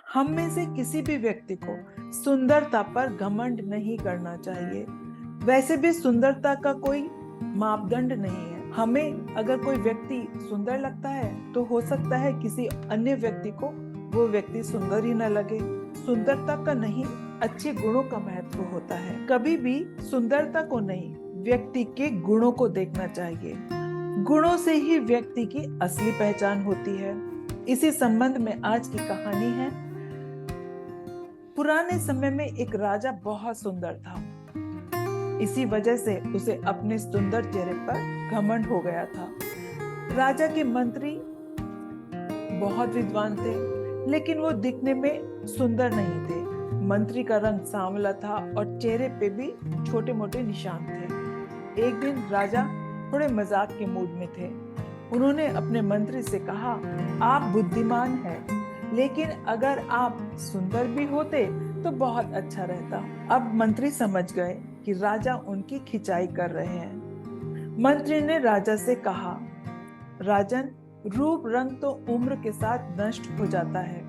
हम में से किसी भी व्यक्ति को सुंदरता पर घमंड नहीं करना चाहिए। वैसे भी सुंदरता का कोई मापदंड नहीं है। हमें अगर कोई व्यक्ति सुंदर लगता है तो हो सकता है किसी अन्य व्यक्ति को वो व्यक्ति सुंदर ही न लगे। सुंदरता का नहीं, अच्छे गुणों का महत्व होता है। कभी भी सुंदरता को नहीं, व्यक्ति के गुणों को देखना चाहिए। गुणों से ही व्यक्ति की असली पहचान होती है। इसी संबंध में आज की कहानी है। पुराने समय में एक राजा बहुत सुंदर था। इसी वजह से उसे अपने सुंदर चेहरे पर घमंड हो गया था। राजा के मंत्री बहुत विद्वान थे, लेकिन वो दिखने में सुंदर नहीं थे। मंत्री का रंग सांवला था और चेहरे पे भी छोटे मोटे निशान थे। एक दिन राजा थोड़े मजाक के मूड में थे। उन्होंने अपने मंत्री से कहा, आप बुद्धिमान हैं, लेकिन अगर आप सुंदर भी होते तो बहुत अच्छा रहता। अब मंत्री समझ गए कि राजा उनकी खिंचाई कर रहे हैं। मंत्री ने राजा से कहा, राजन, रूप रंग तो उम्र के साथ नष्ट हो जाता है।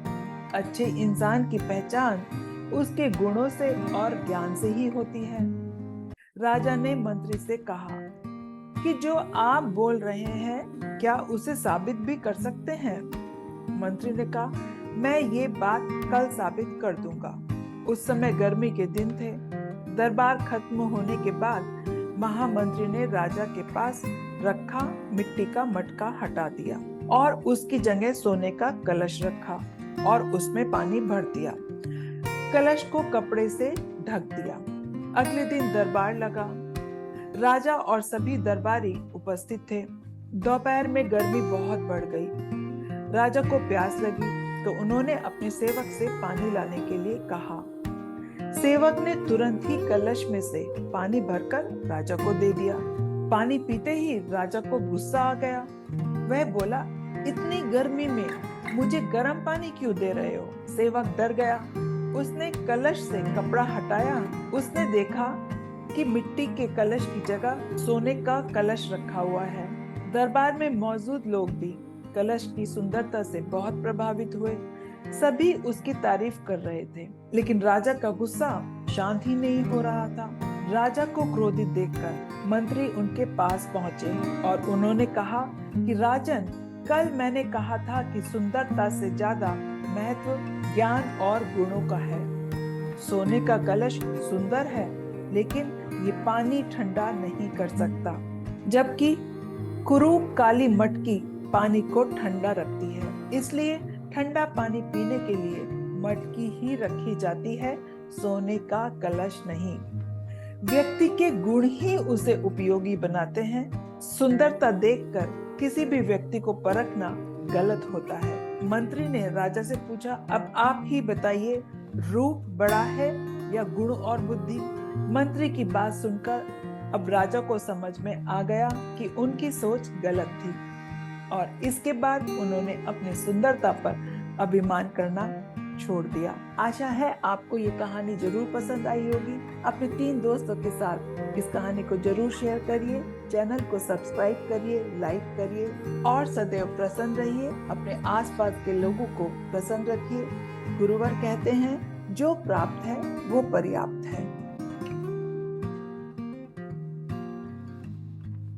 अच्छे इंसान की पहचान उसके गुणों से और ज्ञान से ही होती है। राजा ने मंत्री से कहा कि जो आप बोल रहे हैं क्या उसे साबित भी कर सकते हैं? मंत्री ने कहा, मैं ये बात कल साबित कर दूंगा। उस समय गर्मी के दिन थे। दरबार खत्म होने के बाद महामंत्री ने राजा के पास रखा मिट्टी का मटका हटा दिया और उसकी जगह सोने का कलश रखा और उसमें पानी भर दिया। कलश को कपड़े से ढक दिया। अगले दिन दरबार लगा। राजा और सभी दरबारी उपस्थित थे। दोपहर में गर्मी बहुत बढ़ गई। राजा को प्यास लगी तो उन्होंने अपने सेवक से पानी लाने के लिए कहा। सेवक ने तुरंत ही कलश में से पानी भरकर राजा को दे दिया। पानी पीते ही राजा को गुस्सा आ गया। वह बोला, इतनी गर्मी में मुझे गर्म पानी क्यों दे रहे हो? सेवक डर गया। उसने कलश से कपड़ा हटाया। उसने देखा कि मिट्टी के कलश की जगह सोने का कलश रखा हुआ है। दरबार में मौजूद लोग भी कलश की सुंदरता से बहुत प्रभावित हुए। सभी उसकी तारीफ कर रहे थे, लेकिन राजा का गुस्सा शांत ही नहीं हो रहा था। राजा को क्रोधित देखकर मंत्री उनके पास पहुंचे और उन्होंने कहा कि राजन, कल मैंने कहा था कि सुंदरता से ज्यादा महत्व ज्ञान और गुणों का है। सोने का कलश सुंदर है, लेकिन ये पानी ठंडा नहीं कर सकता, जबकि कुरूप काली मटकी पानी को ठंडा रखती है। इसलिए ठंडा पानी पीने के लिए मटकी ही रखी जाती है, सोने का कलश नहीं। व्यक्ति के गुण ही उसे उपयोगी बनाते हैं। सुंदरता देखकर किसी भी व्यक्ति को परखना गलत होता है। मंत्री ने राजा से पूछा, अब आप ही बताइए, रूप बड़ा है या गुण और बुद्धि? मंत्री की बात सुनकर अब राजा को समझ में आ गया कि उनकी सोच गलत थी और इसके बाद उन्होंने अपनी सुंदरता पर अभिमान करना छोड़ दिया। आशा है आपको ये कहानी जरूर पसंद आई होगी। अपने 3 दोस्तों के साथ इस कहानी को जरूर शेयर करिए। चैनल को सब्सक्राइब करिए, लाइक करिए और सदैव प्रसन्न रहिए। अपने आसपास के लोगों को प्रसन्न रखिए। गुरुवर कहते हैं, जो प्राप्त है वो पर्याप्त है।